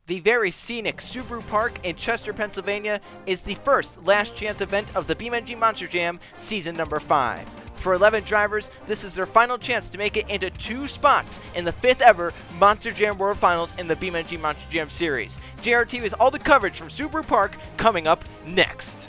The very scenic Subaru Park in Chester, Pennsylvania is the first last chance event of the BeamNG Monster Jam season number 5. For 11 drivers, this is their final chance to make it into 2 spots in the 5th ever Monster Jam World Finals in the BeamNG Monster Jam series. JRTV has all the coverage from Subaru Park coming up next.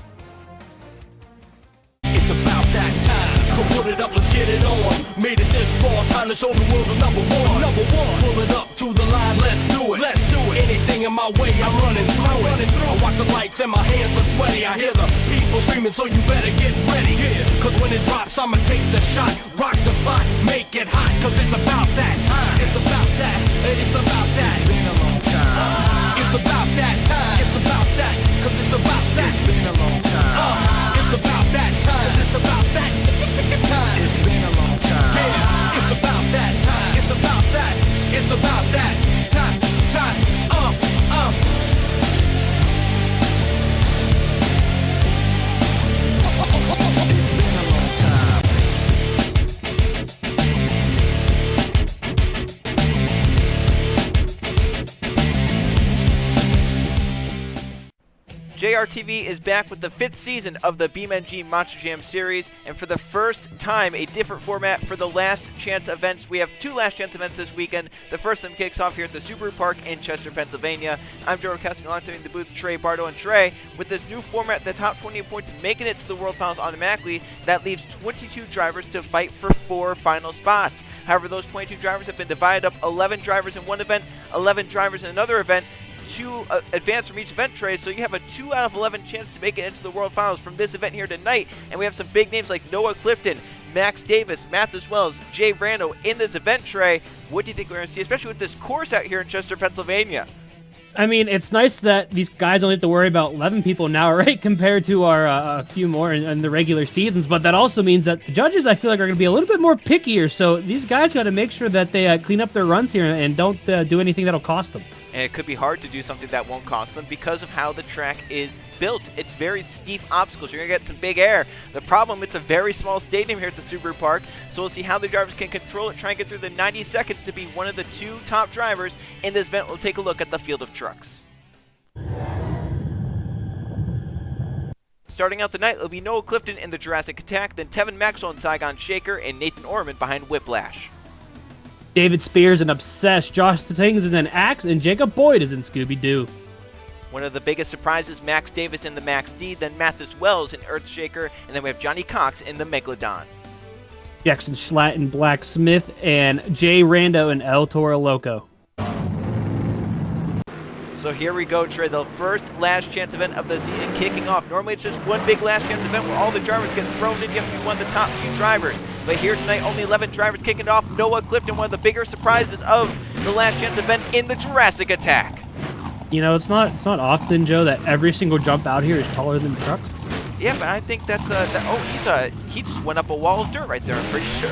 It's about that time, so put it up, let's get it on. Made it this far, time to show the world who's number one. Number one, pull it up to the line, let's do it. Let's do it. Anything in my way, I'm running through it. I watch the lights and my hands are sweaty. I hear the people screaming, so you better get ready. Cause when it drops, I'ma take the shot, rock the spot, make it hot. Cause it's about that time. It's about that. It's about that. It's been a long time. It's about that time. It's about that. Cause it's about that. It's been a long time. It's about that time. It's about that time. It's been a long time. Yeah, it's about that time. It's about that. It's about that time. It's been a long time. JRTV is back with the 5th season of the BeamNG Monster Jam series, and for the first time, a different format for the last chance events. We have 2 last chance events this weekend. The first of them kicks off here at the Subaru Park in Chester, Pennsylvania. I'm Joe casting alongside in the booth, Trey Bardo, and Trey. With this new format, the top 28 points making it to the World Finals automatically. That leaves 22 drivers to fight for 4 final spots. However, those 22 drivers have been divided up: 11 drivers in one event, 11 drivers in another event. 2 advance from each event, Trey, so you have a 2 out of 11 chance to make it into the World Finals from this event here tonight. And we have some big names like Noah Clifton, Max Davis, Mathis Wells, Jay Rando in this event, Trey. What do you think we're going to see, especially with this course out here in Chester, Pennsylvania? I mean, it's nice that these guys don't have to worry about 11 people now, right, compared to our a few more in the regular seasons. But that also means that the judges, I feel like, are going to be a little bit more pickier. So these guys got to make sure that they clean up their runs here and don't do anything that'll cost them. And it could be hard to do something that won't cost them because of how the track is built. It's very steep obstacles. You're going to get some big air. The problem, it's a very small stadium here at the Subaru Park, so we'll see how the drivers can control it, try and get through the 90 seconds to be one of the 2 top drivers in this event. We'll take a look at the field of trucks. Starting out the night, it'll be Noah Clifton in the Jurassic Attack, then Tevin Maxwell in Saigon Shaker, and Nathan Orman behind Whiplash. David Spears in Obsessed, Josh Tings is in Axe, and Jacob Boyd is in Scooby-Doo. One of the biggest surprises, Max Davis in the Max D, then Mathis Wells in Earthshaker, and then we have Johnny Cox in the Megalodon. Jackson Schlatt in Blacksmith, and Jay Rando in El Toro Loco. So here we go, Trey, the first last chance event of the season kicking off. Normally it's just one big last chance event where all the drivers get thrown in. You have to be one of the top few drivers. But here tonight, only 11 drivers kicking off. Noah Clifton, one of the bigger surprises of the last chance event in the Jurassic Attack. You know, it's not often, Joe, that every single jump out here is taller than the trucks. Yeah, but I think that's he just went up a wall of dirt right there, I'm pretty sure.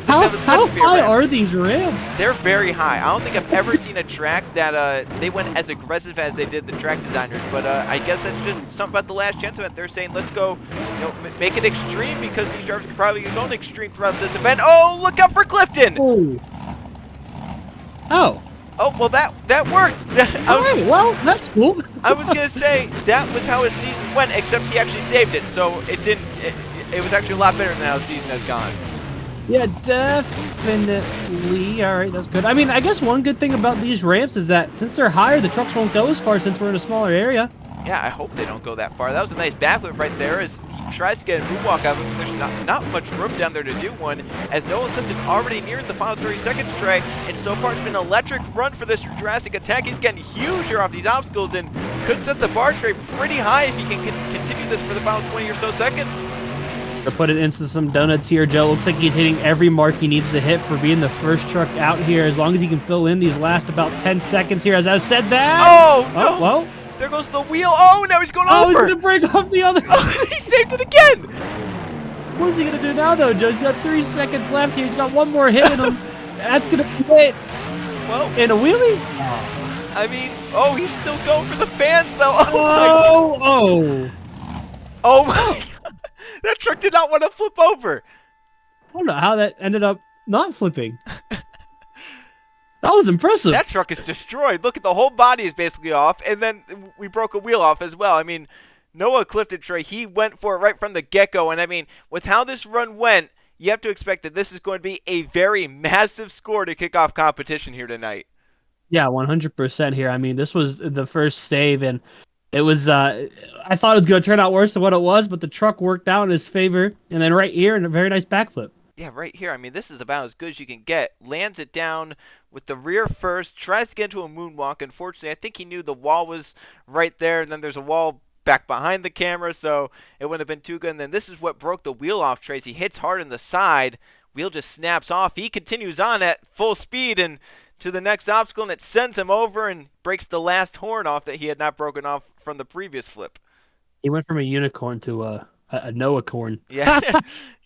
How high are these ramps? They're very high. I don't think I've ever seen a track that they went as aggressive as they did the track designers, but I guess that's just something about the last chance event. They're saying, let's go, make it extreme, because these drivers are probably going extreme throughout this event. Oh, look out for Clifton! Oh, well, that worked. All right, well, that's cool. I was going to say, that was how his season went, except he actually saved it, so it didn't. It was actually a lot better than how his season has gone. Yeah, definitely. All right, that's good. I mean, I guess one good thing about these ramps is that since they're higher, the trucks won't go as far since we're in a smaller area. Yeah, I hope they don't go that far. That was a nice backflip right there as he tries to get a moonwalk out of it. There's not much room down there to do one, as Noah Clifton already neared the final 30 seconds, Trey, and so far it's been an electric run for this Jurassic Attack. He's getting huge here off these obstacles and could set the bar, Trey, pretty high if he can continue this for the final 20 or so seconds. To put it into some donuts here, Joe, looks like he's hitting every mark he needs to hit for being the first truck out here, as long as he can fill in these last about 10 seconds here. As I said that. Oh, no. Well. There goes the wheel. Oh, now he's going over. He's going to break off the other. He saved it again. What is he going to do now, though, Joe? He's got 3 seconds left here. He's got one more hit in him. That's going to be it. Well, in a wheelie? I mean, he's still going for the fans, though. Oh, my God. That truck did not want to flip over. I don't know how that ended up not flipping. That was impressive. That truck is destroyed. Look at the whole body is basically off, and then we broke a wheel off as well. I mean, Noah Clifton, Trey, he went for it right from the get-go, and I mean, with how this run went, you have to expect that this is going to be a very massive score to kick off competition here tonight. Yeah, 100% here. I mean, this was the first save, and it was, I thought it was going to turn out worse than what it was, but the truck worked out in his favor, and then right here, and a very nice backflip. Yeah, right here. I mean, this is about as good as you can get. Lands it down with the rear first, tries to get into a moonwalk. Unfortunately, I think he knew the wall was right there, and then there's a wall back behind the camera, so it wouldn't have been too good. And then this is what broke the wheel off, Trace. He hits hard in the side. Wheel just snaps off. He continues on at full speed and to the next obstacle, and it sends him over and breaks the last horn off that he had not broken off from the previous flip. He went from a unicorn to a Noah corn. Yeah,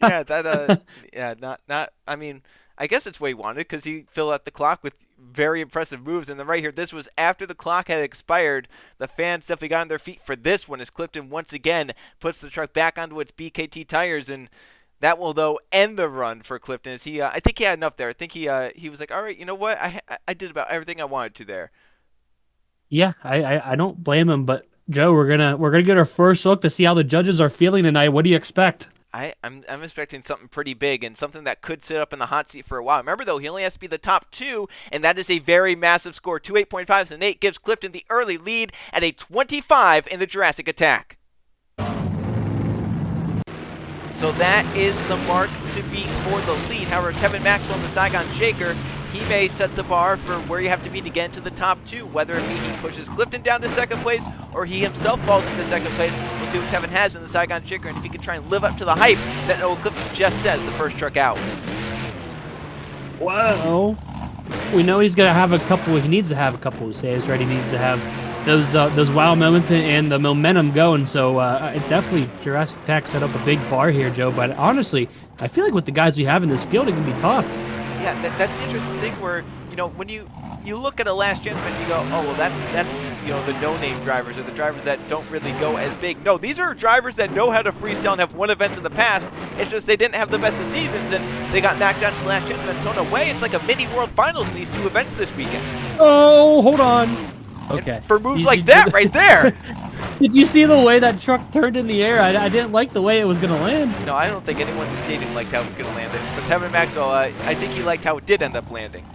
yeah, that yeah, not. I mean, I guess it's what he wanted because he filled out the clock with very impressive moves. And then right here, this was after the clock had expired. The fans definitely got on their feet for this one as Clifton once again puts the truck back onto its BKT tires, and that will, though, end the run for Clifton. As he, I think he had enough there. I think he was like, all right, you know what? I did about everything I wanted to there. Yeah, I don't blame him, but Joe, we're gonna get our first look to see how the judges are feeling tonight. What do you expect? I'm expecting something pretty big and something that could sit up in the hot seat for a while. Remember, though, he only has to be the top two, and that is a very massive score. 2 8.5s and 8 gives Clifton the early lead at a 25 in the Jurassic Attack. So that is the mark to beat for the lead. However, Kevin Maxwell in the Saigon Shaker, he may set the bar for where you have to be to get into the top two, whether it be he pushes Clifton down to second place or he himself falls into second place. We'll see what Kevin has in the Saigon Shaker and if he can try and live up to the hype that Noah Clifton just says the first truck out. Well, we know he's gonna have he needs to have a couple of saves, right? He needs to have those wow moments and the momentum going. So definitely Jurassic Attack set up a big bar here, Joe. But honestly, I feel like with the guys we have in this field, it can be topped. Yeah, that's the interesting thing where, you know, when you look at a last chance event and you go, oh, well, that's you know, the no-name drivers or the drivers that don't really go as big. No, these are drivers that know how to freestyle and have won events in the past. It's just they didn't have the best of seasons and they got knocked down to the last chance event. So in a way, it's like a mini World Finals in these two events this weekend. Oh, hold on. Okay. And for moves like that right there. Did you see the way that truck turned in the air? I didn't like the way it was going to land. No, I don't think anyone in the stadium liked how it was going to land it. But Kevin Maxwell, I think he liked how it did end up landing.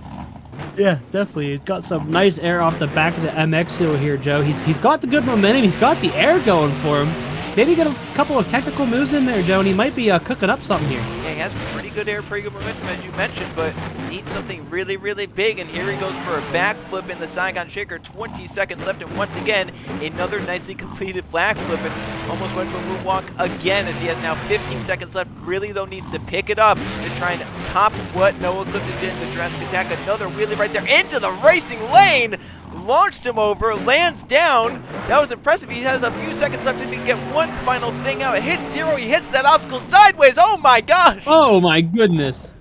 Yeah, definitely. He's got some nice air off the back of the MX hill here, Joe. He's got the good momentum. He's got the air going for him. Maybe get a couple of technical moves in there, Joe, and he might be cooking up something here. Yeah, he has pretty good air, pretty good momentum, as you mentioned, but needs something really, really big. And here he goes for a backflip in the Saigon Shaker. 20 seconds left, and once again, another nicely completed backflip, and almost went for a moonwalk again, as he has now 15 seconds left. Really, though, needs to pick it up to try and top what Noah Clifton did in the Jurassic Attack. Another wheelie right there into the racing lane. Launched him over, lands down. That was impressive. He has a few seconds left if he can get one final thing out. It hits zero. He hits that obstacle sideways. Oh my gosh. Oh my goodness.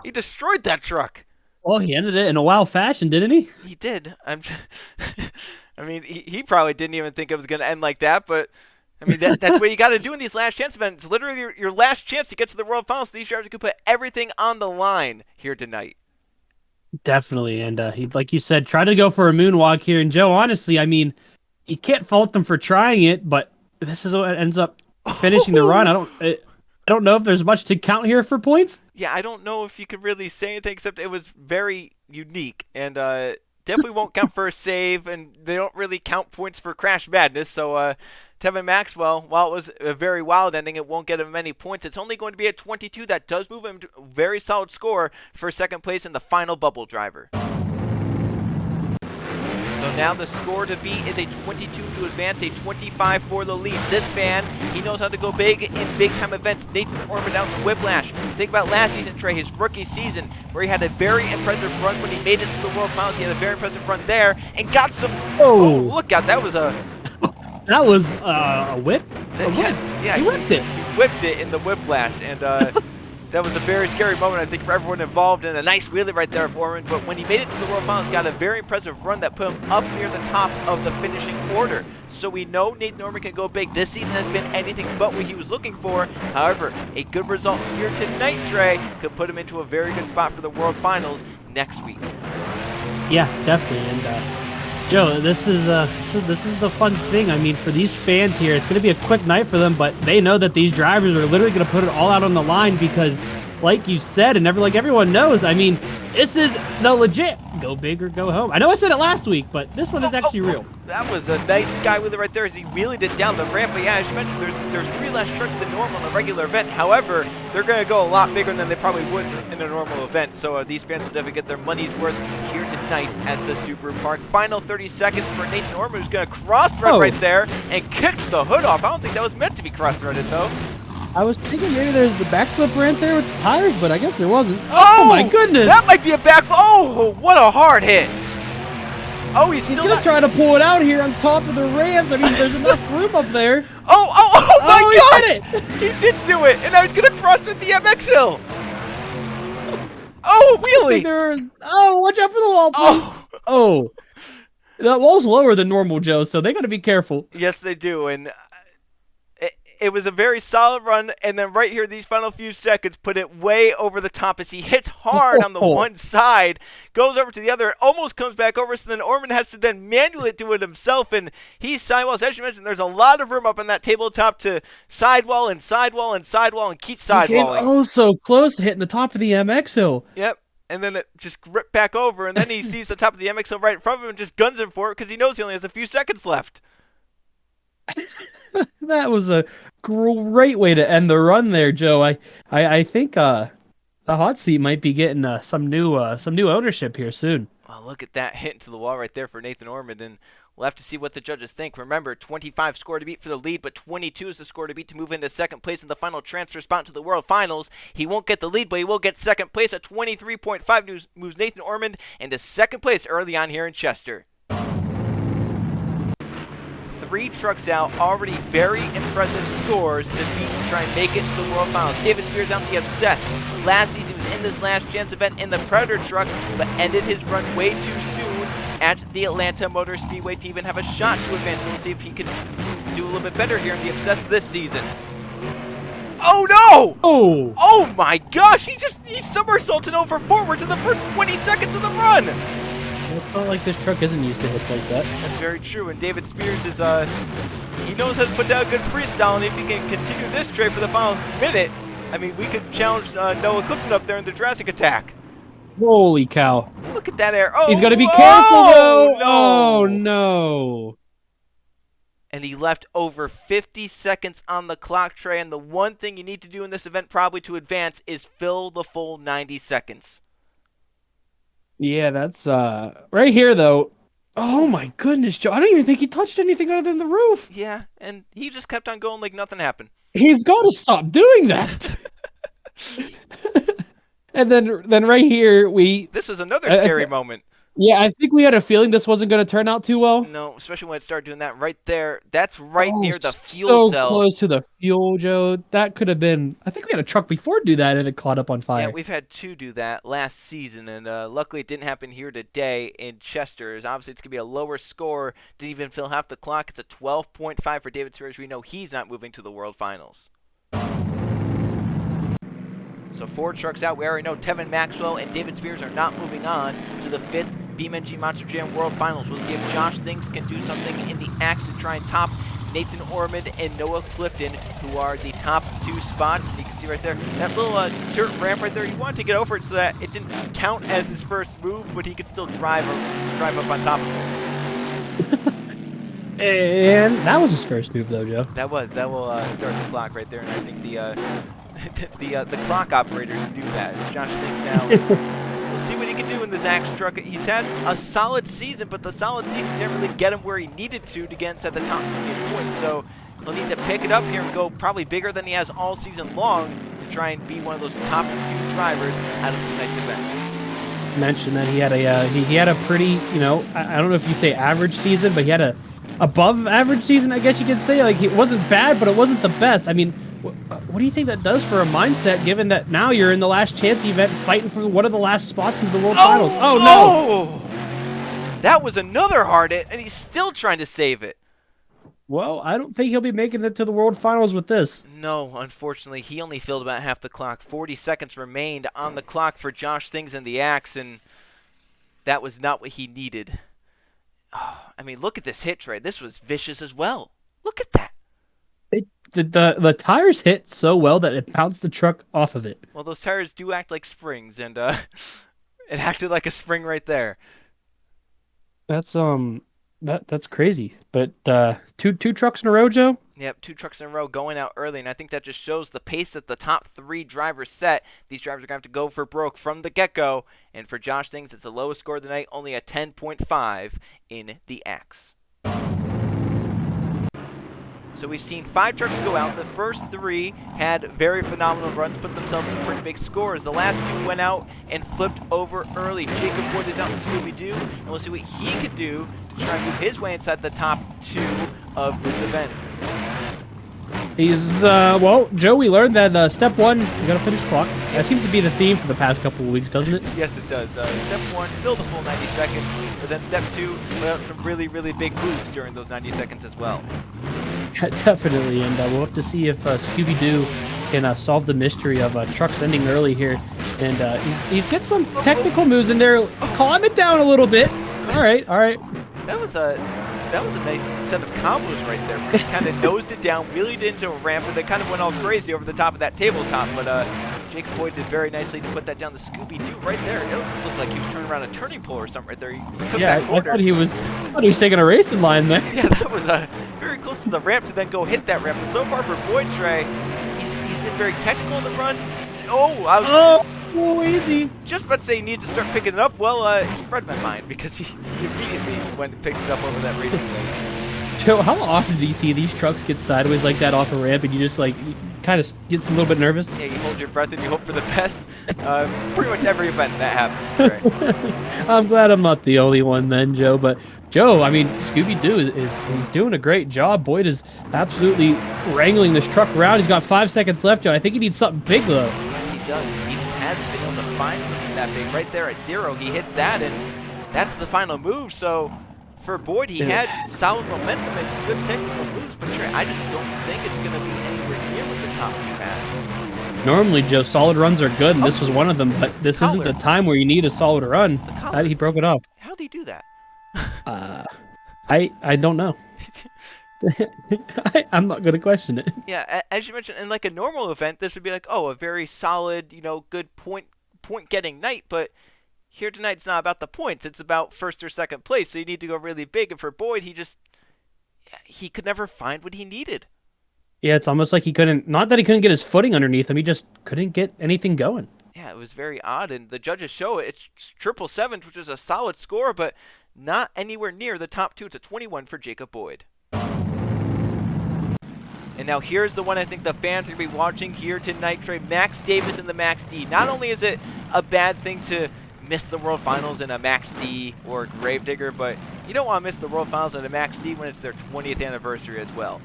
He destroyed that truck. Well, he ended it in a wild fashion, didn't he? He did. I mean, he probably didn't even think it was going to end like that, but I mean, that's what you got to do in these last chance events. It's literally your last chance to get to the World Finals. These drivers can put everything on the line here tonight. Definitely, and he, like you said, tried to go for a moonwalk here. And Joe, honestly, I mean, you can't fault them for trying it, but this is what ends up finishing the run. I don't know if there's much to count here for points. Yeah, I don't know if you could really say anything except it was very unique and definitely won't count for a save, and they don't really count points for Crash Madness. So Kevin Maxwell, while it was a very wild ending, it won't get him many points. It's only going to be a 22. That does move him to a very solid score for second place in the final bubble driver. So now the score to beat is a 22 to advance, a 25 for the lead. This man, he knows how to go big in big-time events. Nathan Orman out in Whiplash. Think about last season, Trey, his rookie season, where he had a very impressive run when he made it to the World Finals. He had a very impressive run there and got some... Oh, look out. That was a... That was a whip? Yeah, he whipped it. He whipped it in the Whiplash, and that was a very scary moment, I think, for everyone involved, and a nice wheelie right there of Orman. But when he made it to the World Finals, got a very impressive run that put him up near the top of the finishing order. So we know Nathan Orman can go big. This season has been anything but what he was looking for. However, a good result here tonight, Trey, could put him into a very good spot for the World Finals next week. Yeah, definitely. And Joe, this is the fun thing. I mean, for these fans here, it's going to be a quick night for them, but they know that these drivers are literally going to put it all out on the line because, like you said, and like everyone knows, I mean, this is the legit go big or go home. I know I said it last week, but this one is actually real. That was a nice sky wheeler right there as he wheelied it down the ramp. But yeah, as you mentioned, there's 3 less trucks than normal in a regular event. However, they're going to go a lot bigger than they probably would in a normal event. So these fans will definitely get their money's worth here tonight at the Subaru Park. Final 30 seconds for Nathan Orman, who's going to cross-thread right there and kick the hood off. I don't think that was meant to be cross-threaded, though. I was thinking maybe there's the backflip right there with the tires, but I guess there wasn't. Oh my goodness! That might be a backflip. Oh, what a hard hit. Oh, he's still gonna try to pull it out here on top of the ramps. I mean, there's enough room up there. Oh my God! He did it! He did do it, and now he's gonna cross with the MX hill. Oh, wheelie! Oh, watch out for the wall, please. Oh, that wall's lower than normal, Joe, so they gotta be careful. Yes, they do, and it was a very solid run, and then right here, these final few seconds put it way over the top as he hits hard on the one side, goes over to the other, almost comes back over, so then Orman has to then manually do it himself, and he's sidewalls. As you mentioned, there's a lot of room up on that tabletop to sidewall and sidewall and sidewall and keep sidewalling. Oh, so close to hitting the top of the MX hill. Yep. And then it just ripped back over, and then he sees the top of the MX hill right in front of him and just guns him for it because he knows he only has a few seconds left. That was a great way to end the run there, Joe. I think the hot seat might be getting some new ownership here soon. Well, look at that hit into the wall right there for Nathan Orman, and we'll have to see what the judges think. Remember, 25 score to beat for the lead, but 22 is the score to beat to move into second place in the final transfer spot to the World Finals. He won't get the lead, but he will get second place at 23.5. Moves Nathan Orman into second place early on here in Chester. 3 trucks out, already very impressive scores to beat to try and make it to the World Finals. David Spears on the Obsessed. Last season he was in this last chance event in the Predator truck, but ended his run way too soon at the Atlanta Motor Speedway to even have a shot to advance. So we'll see if he can do a little bit better here in the Obsessed this season. Oh no! Oh my gosh, he somersaulted over forwards in the first 20 seconds of the run! It's not like this truck isn't used to hits like that. That's very true, and David Spears is, he knows how to put down a good freestyle, and if he can continue this trade for the final minute, I mean, we could challenge Noah Clifton up there in the Jurassic attack. Holy cow. Look at that air. Oh, he's got to be careful, though. No. Oh, no. And he left over 50 seconds on the clock, Trey, and the one thing you need to do in this event probably to advance is fill the full 90 seconds. Yeah, that's right here though. Oh my goodness, Joe. I don't even think he touched anything other than the roof. Yeah, and he just kept on going like nothing happened. He's got to stop doing that. And then right here this was another scary moment. Yeah, I think we had a feeling this wasn't going to turn out too well. No, especially when it started doing that right there. That's right near the fuel cell. So close to the fuel, Joe. That could have been... I think we had a truck before do that and it caught up on fire. Yeah, we've had 2 do that last season, and luckily it didn't happen here today in Chester. Obviously, it's going to be a lower score. Didn't even fill half the clock. It's a 12.5 for David Spears. We know he's not moving to the World Finals. So 4 trucks out. We already know Tevin Maxwell and David Spears are not moving on to the 5th BeamNG Monster Jam World Finals. We'll see if Josh Things can do something in the axe to try and top Nathan Orman and Noah Clifton, who are the top 2 spots. And you can see right there, that little dirt ramp right there, he wanted to get over it so that it didn't count as his first move, but he could still drive up on top of it. And that was his first move though, Joe. That will start the clock right there, and I think the clock operators do that. It's Josh Things now. We'll see what he can do in this axe truck. He's had a solid season, but the solid season didn't really get him where he needed to get inside the top 20 points. So he'll need to pick it up here and go probably bigger than he has all season long to try and be one of those top 2 drivers out of tonight's event. Mentioned that he had a pretty, I don't know if you say average season, but he had a above average season, I guess you could say. Like, it wasn't bad, but it wasn't the best. I mean, what do you think that does for a mindset, given that now you're in the last chance event fighting for one of the last spots in the World Finals? Oh, no! That was another hard hit, and he's still trying to save it. Well, I don't think he'll be making it to the World Finals with this. No, unfortunately, he only filled about half the clock. 40 seconds remained on the clock for Josh Things and the axe, and that was not what he needed. Oh, I mean, look at this hit, Trey. This was vicious as well. Look at that. The tires hit so well that it bounced the truck off of it. Well, those tires do act like springs, and it acted like a spring right there. That's crazy. But two trucks in a row, Joe? Yep, 2 trucks in a row going out early, and I think that just shows the pace that the top 3 drivers set. These drivers are going to have to go for broke from the get-go, and for Josh Things, it's the lowest score of the night, only a 10.5 in the X. So we've seen 5 trucks go out. The first 3 had very phenomenal runs, put themselves in pretty big scores. The last 2 went out and flipped over early. Jacob Wood is out in Scooby-Doo, and we'll see what he could do to try and move his way inside the top 2 of this event. He's, well, Joe, we learned that step 1, you gotta finish clock. That seems to be the theme for the past couple of weeks, doesn't it? Yes, it does. Step 1, fill the full 90 seconds, but then step 2, put out some really, really big moves during those 90 seconds as well. Yeah, definitely, and we'll have to see if Scooby-Doo can solve the mystery of trucks ending early here. And he's got some technical moves in there. Calm it down a little bit. All right. That was a nice set of combos right there. He kind of nosed it down, wheelied into a ramp, and then kind of went all crazy over the top of that tabletop. But Jacob Boyd did very nicely to put that down the Scooby-Doo right there. It almost looked like he was turning around a turning pole or something right there. He took that corner. I thought he was taking a racing line there. Yeah, that was very close to the ramp to then go hit that ramp. But so far for Boyd, Trey, he's been very technical in the run. Easy. Just about to say he needs to start picking it up. Well, he read my mind because he immediately went and picked it up over that racing lane. Joe, how often do you see these trucks get sideways like that off a ramp and you just like kind of get a little bit nervous? Yeah, you hold your breath and you hope for the best. Pretty much every event that happens. Right? I'm glad I'm not the only one then, Joe. But Joe, I mean, Scooby-Doo he's doing a great job. Boyd is absolutely wrangling this truck around. He's got 5 seconds left, Joe. I think he needs something big though. Yes, he does. He just hasn't been able to find something that big. Right there at 0, he hits that, and that's the final move. So for Boyd, he had solid momentum and good technical moves, but I just don't think it's going to be anywhere near what the top 2 had. Normally, Joe, solid runs are good, and this was one of them, but this isn't the time where you need a solid run. He broke it up. How did he do that? I don't know. I'm not going to question it. Yeah, as you mentioned, in like a normal event, this would be like, a very solid, good point-getting night, but here tonight, it's not about the points. It's about first or second place. So you need to go really big. And for Boyd, he could never find what he needed. Yeah, it's almost like not that he couldn't get his footing underneath him. He just couldn't get anything going. Yeah, it was very odd. And the judges show it's 777, which is a solid score, but not anywhere near the top 2. It's a 21 for Jacob Boyd. And now here's the one I think the fans are going to be watching here tonight, Trey. Max Davis in the Max D. Not only is it a bad thing to miss the World Finals in a Max D or Gravedigger, but you don't want to miss the World Finals in a Max D when it's their 20th anniversary as well.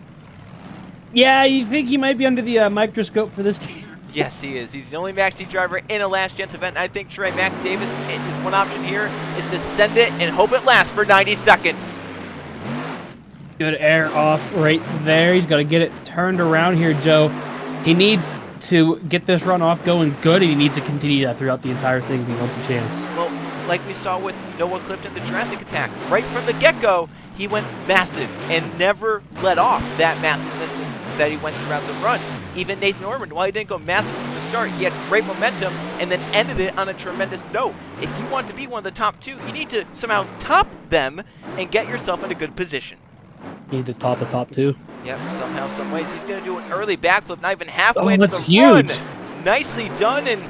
Yeah, you think he might be under the microscope for this team? Yes, he is. He's the only Max D driver in a last chance event. And I think Trey Max Davis, his one option here is to send it and hope it lasts for 90 seconds. Good air off right there. He's got to get it turned around here, Joe. He needs to get this run off going good, and he needs to continue that throughout the entire thing if he wants a chance. Well, like we saw with Noah Clifton, the Jurassic Attack, right from the get-go, he went massive and never let off that massive that he went throughout the run. Even Nathan Norman, while he didn't go massive from the start, he had great momentum and then ended it on a tremendous note. If you want to be one of the top 2, you need to somehow top them and get yourself in a good position. You need to top the top 2. Yep, somehow, some ways. He's going to do an early backflip, not even halfway into the huge run. Nicely done, and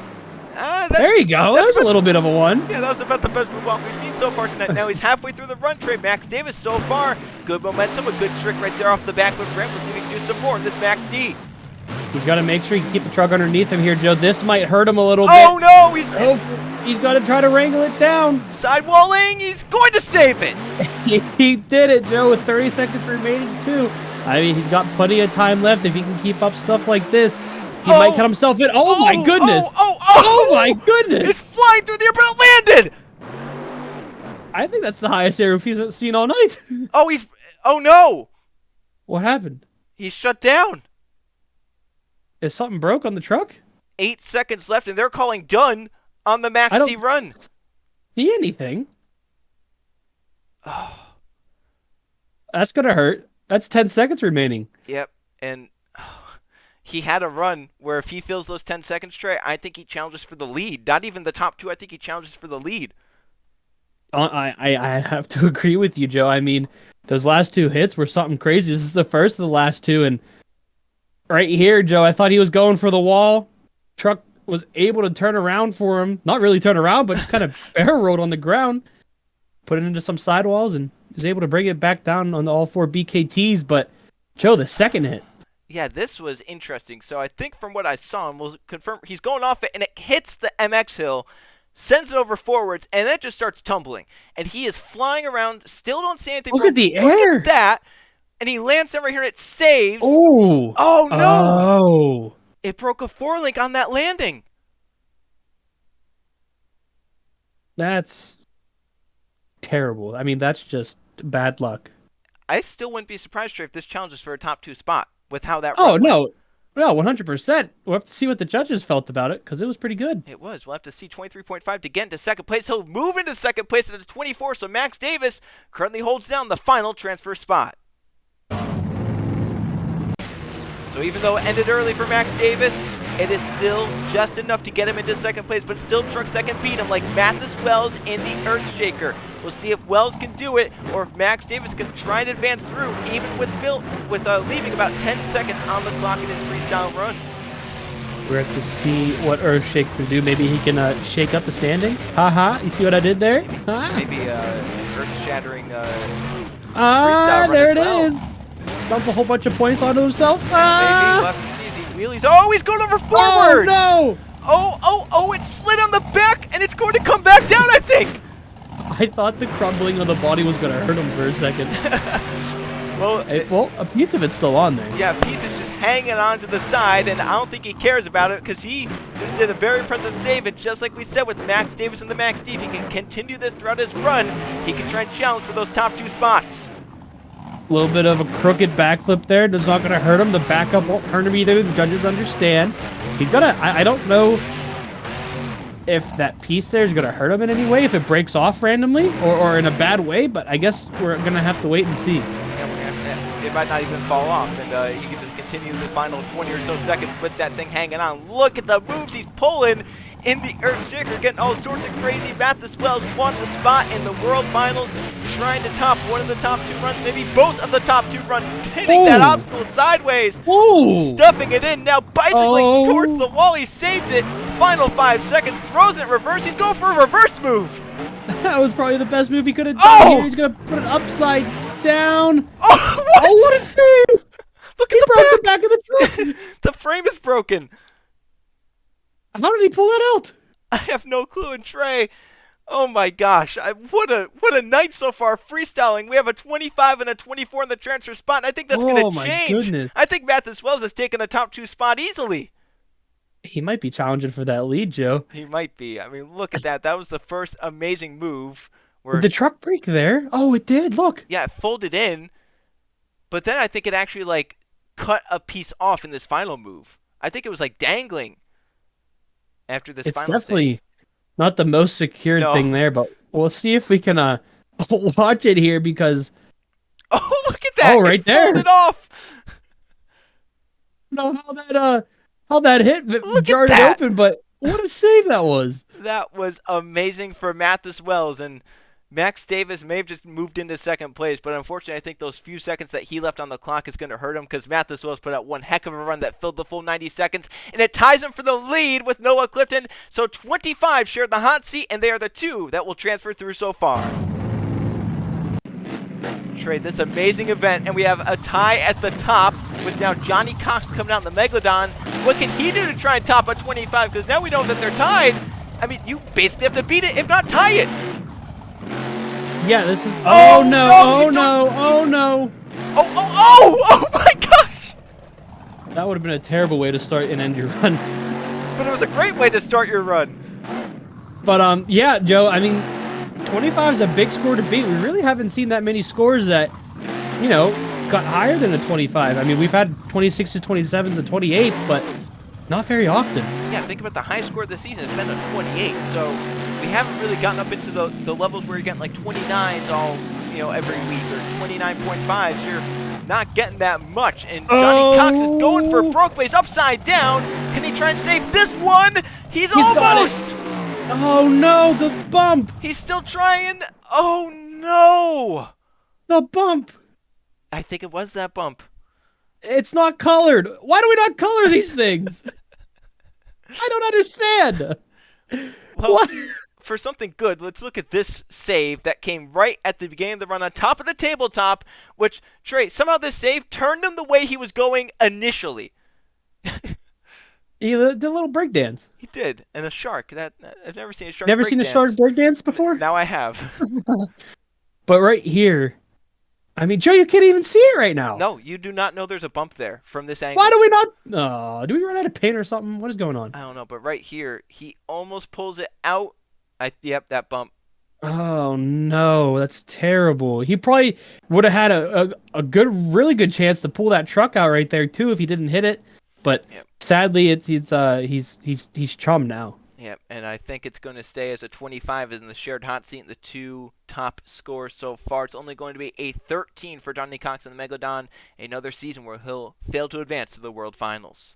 there you go. That was a little bit of a one. Yeah, that was about the best move walk we've seen so far tonight. Now he's halfway through the run, Trey. Max Davis so far, good momentum, a good trick right there off the backflip ramp. We'll see if he can do some more in this Max D. He's got to make sure he can keep the truck underneath him here, Joe. This might hurt him a little bit. Oh, no! He's got to try to wrangle it down. Sidewalling, he's going to save it. He did it, Joe, with 30 seconds remaining, too. I mean, he's got plenty of time left. If he can keep up stuff like this, he might cut himself in. Oh my goodness. Oh, my goodness. It's flying through the air, but it landed. I think that's the highest air he's seen all night. Oh, no. What happened? He's shut down. Is something broke on the truck? 8 seconds left, and they're calling done on the Max D run. See anything? That's gonna hurt. That's 10 seconds remaining. Yep. And he had a run where if he fills those 10 seconds, Trey, I think he challenges for the lead. Not even the top 2. I think he challenges for the lead. I have to agree with you, Joe. I mean, those last 2 hits were something crazy. This is the first of the last 2, and right here, Joe, I thought he was going for the wall. Truck was able to turn around for him. Not really turn around, but just kind of barrel rolled on the ground, put it into some sidewalls, and was able to bring it back down on all 4 BKTs. But, Joe, the second hit. Yeah, this was interesting. So I think from what I saw, and we'll confirm, he's going off it, and it hits the MX hill, sends it over forwards, and then it just starts tumbling. And he is flying around, still don't see anything. Look at the air. Look at that. And he lands down right here, and it saves. Oh. Oh, no. Oh. It broke a 4-link on that landing. That's terrible. I mean, that's just bad luck. I still wouldn't be surprised, Trey, if this challenges for a top 2 spot with how that Oh, run went. no, 100%. We'll have to see what the judges felt about it, because it was pretty good. It was. We'll have to see 23.5 to get into second place. He'll move into second place at a 24, so Max Davis currently holds down the final transfer spot. So even though it ended early for Max Davis, it is still just enough to get him into second place, but still trucks that can beat him, like Mathis Wells in the Earthshaker. We'll see if Wells can do it, or if Max Davis can try and advance through, even with leaving about 10 seconds on the clock in his freestyle run. We're have to see what Earthshaker can do. Maybe he can shake up the standings. Haha, you see what I did there? Maybe earth-shattering freestyle run there as it well. is. Dump a whole bunch of points onto himself. Maybe we'll have to see as he wheelies. Oh, he's going over forwards! Oh, no! Oh, it slid on the back, and it's going to come back down, I think! I thought the crumbling on the body was going to hurt him for a second. Well, a piece of it's still on there. Yeah, a piece is just hanging on to the side, and I don't think he cares about it because he just did a very impressive save, and just like we said with Max Davis and the Max D, if he can continue this throughout his run, he can try and challenge for those top 2 spots. A little bit of a crooked backflip there. That's not going to hurt him. The backup won't hurt him either. The judges understand. He's going to... I don't know if that piece there is going to hurt him in any way, if it breaks off randomly or in a bad way, but I guess we're going to have to wait and see. Yeah, it might not even fall off, and he can just continue the final 20 or so seconds with that thing hanging on. Look at the moves he's pulling in the Earthshaker, getting all sorts of crazy. Mathis Wells wants a spot in the World Finals, trying to top one of the top 2 runs, maybe both of the top 2 runs, hitting that obstacle sideways, stuffing it in, now bicycling towards the wall. He saved it. Final 5 seconds, throws it reverse. He's going for a reverse move. That was probably the best move he could have done here. He's going to put it upside down. Oh, what? Oh, what a save! Look at the back of the truck. The frame is broken. How did he pull that out? I have no clue. And Trey, oh my gosh, what a night so far freestyling. We have a 25 and a 24 in the transfer spot, and I think that's going to change. Goodness. I think Mathis Wells has taken a top 2 spot easily. He might be challenging for that lead, Joe. He might be. I mean, look at that. That was the first amazing move. Where Did the truck break there? Oh, it did. Look. Yeah, it folded in, but then I think it actually cut a piece off in this final move. I think it was dangling after this final save. It's definitely not the most secured thing there, but we'll see if we can watch it here because... Oh, look at that! Oh, right there! Folded off! I don't know how that hit jarred it open, but what a save that was! That was amazing for Mathis Wells, and Max Davis may have just moved into second place, but unfortunately I think those few seconds that he left on the clock is going to hurt him because Mathis Wells put out one heck of a run that filled the full 90 seconds, and it ties him for the lead with Noah Clifton. So 25 shared the hot seat, and they are the 2 that will transfer through so far. Trade this amazing event, and we have a tie at the top with now Johnny Cox coming out in the Megalodon. What can he do to try and top a 25? Because now we know that they're tied. I mean, you basically have to beat it, if not tie it. Yeah, this is... Oh my gosh! That would have been a terrible way to start and end your run. But it was a great way to start your run. But, yeah, Joe, I mean, 25 is a big score to beat. We really haven't seen that many scores that, got higher than a 25. I mean, we've had 26s, 27s, and 28s, but not very often. Yeah, think about the high score of the season. It's been a 28, so we haven't really gotten up into the levels where you're getting 29s all every week, or 29.5s. You're not getting that much. And Johnny Cox is going for broke, but he's upside down. Can he try and save this one? He's almost. Oh no, the bump. He's still trying. Oh no. The bump. I think it was that bump. It's not colored. Why do we not color these things? I don't understand. Well, what? For something good, let's look at this save that came right at the beginning of the run on top of the tabletop, which, Trey, somehow this save turned him the way he was going initially. He did a little breakdance. He did. And a shark. I've never seen a shark Never seen a shark breakdance before? Now I have. But right here, I mean, Joe, you can't even see it right now. No, you do not know there's a bump there from this angle. Why do we not? Do we run out of paint or something? What is going on? I don't know, but right here, he almost pulls it out. Yep, that bump. Oh no, that's terrible. He probably would have had a really good chance to pull that truck out right there too if he didn't hit it. But sadly, he's chum now. Yep, and I think it's going to stay as a 25 in the shared hot seat. The two top scores so far. It's only going to be a 13 for Johnny Cox in the Megalodon. Another season where he'll fail to advance to the World Finals.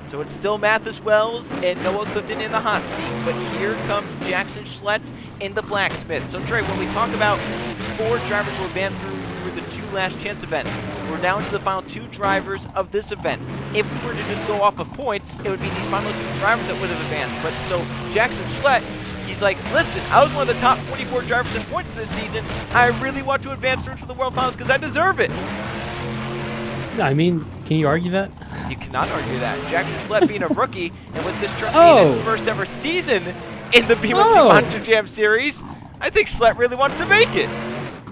So it's still Mathis Wells and Noah Clifton in the hot seat, but here comes Jackson Schlett in the blacksmith. So Trey, when we talk about 4 drivers who advance through the 2 last chance event, we're down to the final 2 drivers of this event. If we were to just go off of points, it would be these final 2 drivers that would have advanced. But so Jackson Schlett, he's like, listen, I was one of the top 24 drivers in points this season. I really want to advance through to the World Finals because I deserve it. I mean, can you argue that? You cannot argue that. Jackson Schlett being a rookie, and with this truck being his first ever season in the BeamNG Monster Jam Series, I think Schlett really wants to make it.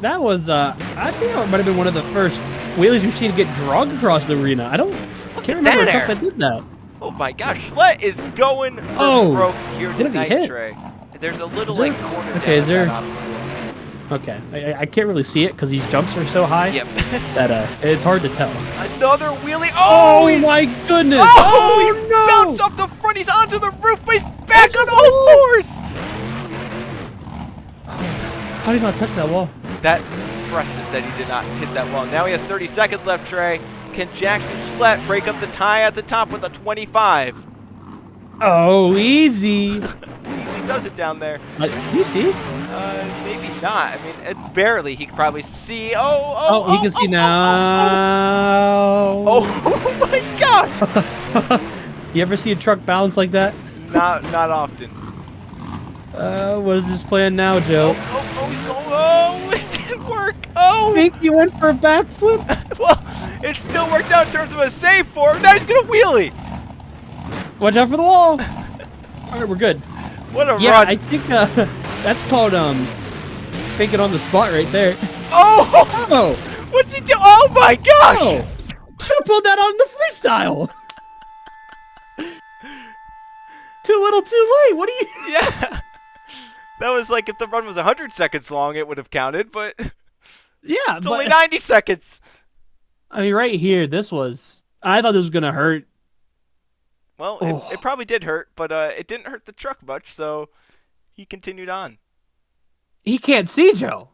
That was, I think that might have been one of the first wheelies we've seen get dragged across the arena. I can't remember a truck that did that. Oh my gosh, Schlett is going for broke here tonight, Trey. There's a little corner down is there? that obstacle. Okay, I can't really see it because these jumps are so high. Yep. that it's hard to tell. Another wheelie. Oh my goodness! Oh, he bounced off the front. He's onto the roof, but he's back on all fours. How did he not touch that wall? That impressive that he did not hit that wall. Now he has 30 seconds left, Trey. Can Jackson Schlett break up the tie at the top with a 25? Oh, easy. Easy does it down there. You see? Maybe not. I mean, barely. He could probably see. He can see now. Oh my gosh! You ever see a truck balance like that? Not often. What is his plan now, Joe? He's going. Oh, it didn't work. Oh! I think he went for a backflip. Well, it still worked out in terms of a save for him. Now he's gonna wheelie. Watch out for the wall. All right, we're good. What a run! I think that's called thinking on the spot right there. Oh! What's he do? Oh my gosh! Oh. Should have pulled that on the freestyle. Too little, too late. What do you? Yeah. That was like if the run was 100 seconds long, it would have counted, but yeah, it's only 90 seconds. I mean, right here, I thought this was gonna hurt. Well, it probably did hurt, but it didn't hurt the truck much, so he continued on. He can't see, Joe.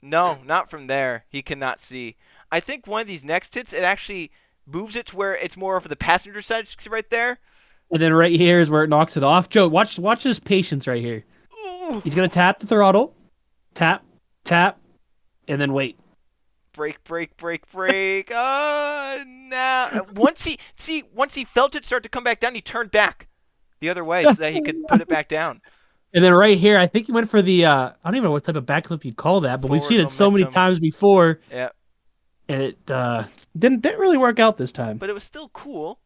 No, not from there. He cannot see. I think one of these next hits, it actually moves it to where it's more of the passenger side right there. And then right here is where it knocks it off. Joe, watch his patience right here. Ooh. He's gonna tap the throttle, tap, and then wait. Brake. Now once he felt it start to come back down, he turned back the other way so that he could put it back down. And then right here, I think he went for the I don't even know what type of backflip you'd call that, but we've seen it so many times before. Yeah. And it didn't really work out this time. But it was still cool.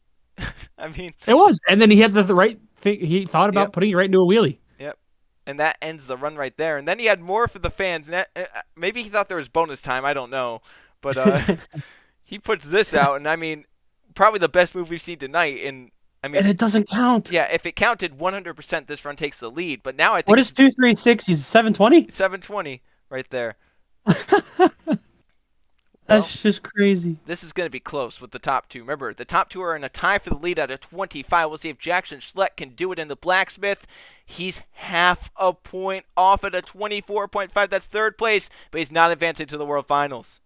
I mean, it was. And then he had the right thing. He thought about putting it right into a wheelie. Yep. And that ends the run right there. And then he had more for the fans. And maybe he thought there was bonus time. I don't know. But he puts this out. And, I mean, probably the best move we've seen tonight. And it doesn't count. Yeah, if it counted 100%, this run takes the lead. But now I think what is 236? He's 720? 720 right there. That's just crazy. This is going to be close with the top two. Remember, the top two are in a tie for the lead at a 25. We'll see if Jackson Schlett can do it in the Blacksmith. He's half a point off at a 24.5. That's third place, but he's not advancing to the World Finals.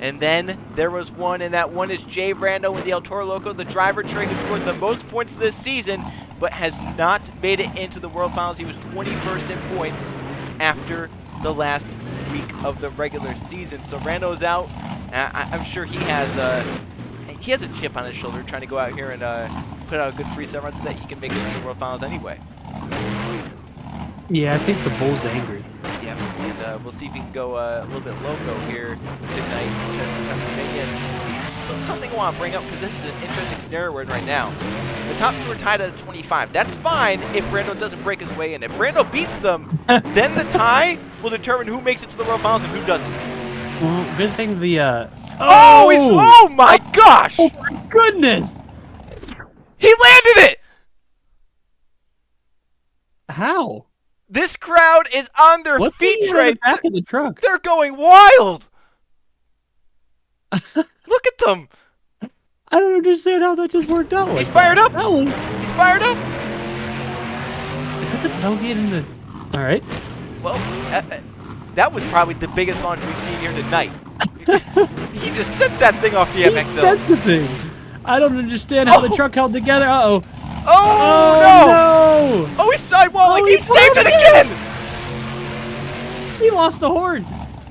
And then there was one, and that one is Jay Rando in the El Toro Loco, the driver Trey who scored the most points this season, but has not made it into the World Finals. He was 21st in points after the last week of the regular season. So Rando's out. I'm sure he has a chip on his shoulder trying to go out here and put out a good freestyle run so that he can make it to the World Finals anyway. Yeah, I think the bull's angry. Yeah, and we'll see if he can go a little bit loco here tonight in Chester, Pennsylvania. Something I want to bring up because this is an interesting scenario we're in right now. The top two are tied at a 25. That's fine if Rando doesn't break his way in. If Rando beats them, then the tie will determine who makes it to the World Finals and who doesn't. Well, good thing the Oh my gosh! Oh my goodness! He landed it! How? This crowd is on their What's feet, the Trey. back of the truck? They're going wild. Look at them. I don't understand how that just worked out. He's fired up. That He's fired up. is that the tailgate in the? All right. Well, that was probably the biggest launch we've seen here tonight. He just sent that thing off the He MXL. sent the thing. I don't understand how the truck held together. Uh-oh. Oh, no! Oh, he's sidewalling. He saved it again! He lost the horn.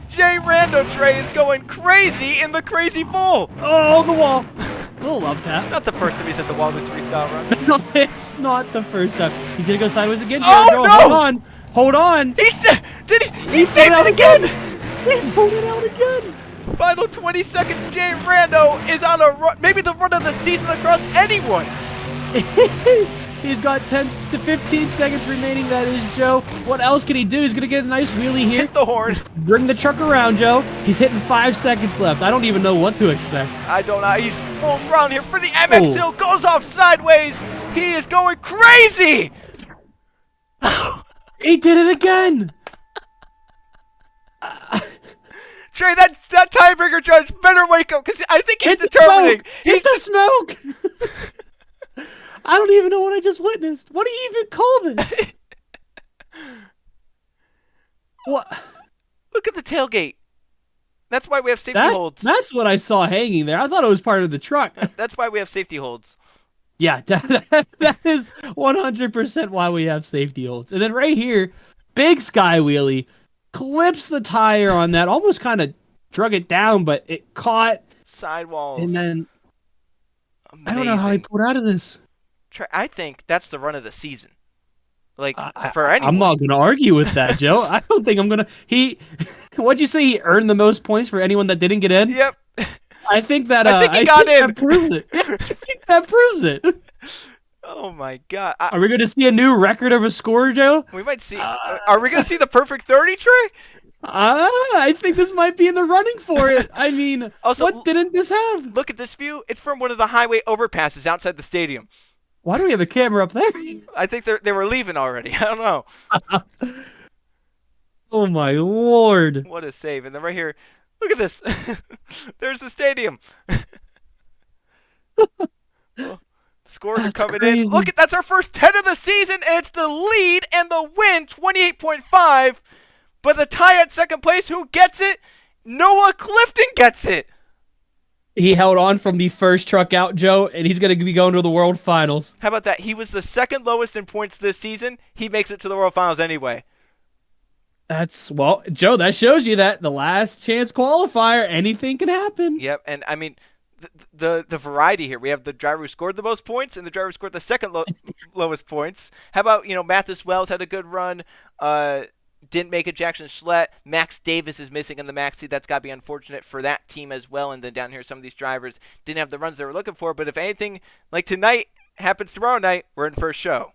Jay Rando Trey is going crazy in the Crazy Bull. Oh, the wall. A little love tap. Not the first time he's hit the wall this freestyle run. No, it's not the first time. He's going to go sideways again. Oh, Jericho. no! Hold on. Hold on. He saved it again! He pulled it out again. Final 20 seconds. Jay Rando is on a run, maybe the run of the season across anyone. He's got 10 to 15 seconds remaining, that is, Joe. What else can he do? He's going to get a nice wheelie here. Hit the horn. Bring the truck around, Joe. He's hitting 5 seconds left. I don't even know what to expect. I don't know. He's full throttle here for the MX Hill. Goes off sideways. He is going crazy. He did it again. Trey, that tiebreaker judge better wake up because I think he's determining. Hit the smoke. I don't even know what I just witnessed. What do you even call this? What? Look at the tailgate. That's why we have safety holds. That's what I saw hanging there. I thought it was part of the truck. That's why we have safety holds. Yeah, that is 100% why we have safety holds. And then right here, big sky wheelie, clips the tire on that, almost kind of drug it down, but it caught. Sidewalls. And then, amazing. I don't know how he pulled out of this. I think that's the run of the season. Like, for anyone. I'm not going to argue with that, Joe. I don't think I'm going to. What'd you say? He earned the most points for anyone that didn't get in? Yep. I think that. I think he got in. That proves it. I think that proves it. Oh my God. Are we going to see a new record of a score, Joe? We might see. Are we going to see the perfect 30, Trey? I think this might be in the running for it. I mean, also, what didn't this have? Look at this view. It's from one of the highway overpasses outside the stadium. Why do we have a camera up there? I think they were leaving already. I don't know. Oh my Lord. What a save. And then right here, look at this. There's the stadium. Well, scores are coming in. Look, that's our first 10 of the season. And it's the lead and the win, 28.5. But the tie at second place, who gets it? Noah Clifton gets it. He held on from the first truck out, Joe, and he's going to be going to the World Finals. How about that? He was the second lowest in points this season. He makes it to the World Finals anyway. Well, Joe, that shows you that the last chance qualifier, anything can happen. Yep, and I mean, the variety here. We have the driver who scored the most points and the driver who scored the second lowest points. How about, Mathis Wells had a good run. Didn't make it. Jackson Schlett. Max Davis is missing in the Maxi. That's got to be unfortunate for that team as well. And then down here, some of these drivers didn't have the runs they were looking for. But if anything like tonight happens tomorrow night, we're in first show.